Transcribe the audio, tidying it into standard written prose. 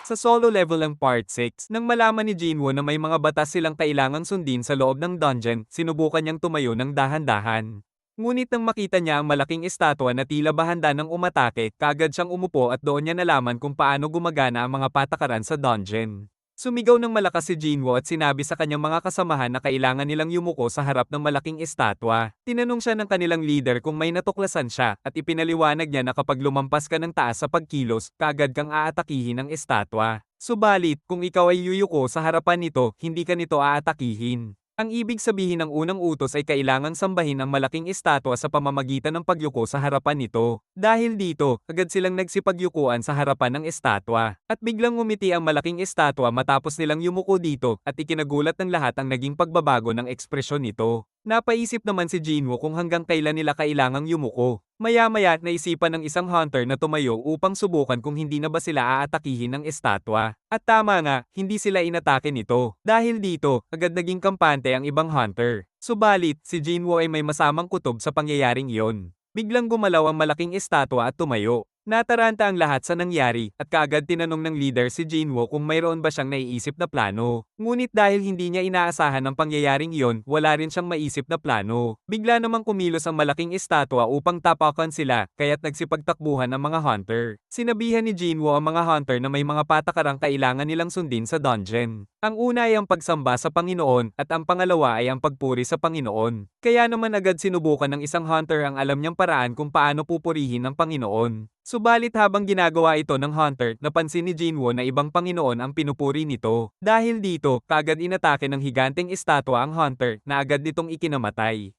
Sa solo level ng Part 6, nang malaman ni Jinwoo na may mga batas silang kailangang sundin sa loob ng dungeon, sinubukan niyang tumayo ng dahan-dahan. Ngunit nang makita niya ang malaking estatwa na tila bahanda ng umatake, kaagad siyang umupo at doon niya nalaman kung paano gumagana ang mga patakaran sa dungeon. Sumigaw ng malakas si Jinwoo at sinabi sa kanyang mga kasamahan na kailangan nilang yumuko sa harap ng malaking estatwa. Tinanong siya ng kanilang leader kung may natuklasan siya at ipinaliwanag niya na kapag lumampas ka ng taas sa pagkilos, kaagad kang aatakihin ng estatwa. Subalit, kung ikaw ay yuyuko sa harapan nito, hindi ka nito aatakihin. Ang ibig sabihin ng unang utos ay kailangang sambahin ang malaking estatwa sa pamamagitan ng pagyuko sa harapan nito. Dahil dito, agad silang nagsipagyukuan sa harapan ng estatwa. At biglang ngumiti ang malaking estatwa matapos nilang yumuko dito at ikinagulat ng lahat ang naging pagbabago ng ekspresyon nito. Napaisip naman si Jinwoo kung hanggang kailan nila kailangang yumuko. Maya-maya naisipan ng isang hunter na tumayo upang subukan kung hindi na ba sila aatakihin ng estatwa. At tama nga, hindi sila inatake nito. Dahil dito, agad naging kampante ang ibang hunter. Subalit, si Jinwoo ay may masamang kutob sa pangyayaring iyon. Biglang gumalaw ang malaking estatwa at tumayo. Nataranta ang lahat sa nangyari at kaagad tinanong ng leader si Jinwoo kung mayroon ba siyang naiisip na plano. Ngunit dahil hindi niya inaasahan ang pangyayaring iyon, wala rin siyang maisip na plano. Bigla namang kumilos ang malaking estatwa upang tapakan sila, kaya't nagsipagtakbuhan ang mga hunter. Sinabihan ni Jinwoo ang mga hunter na may mga patakarang kailangan nilang sundin sa dungeon. Ang una ay ang pagsamba sa Panginoon at ang pangalawa ay ang pagpuri sa Panginoon. Kaya naman agad sinubukan ng isang hunter ang alam niyang paraan kung paano pupurihin ng Panginoon. Subalit habang ginagawa ito ng hunter, napansin ni Jinwoo na ibang Panginoon ang pinupuri nito. Dahil dito, kaagad inatake ng higanteng estatwa ang hunter na agad nitong ikinamatay.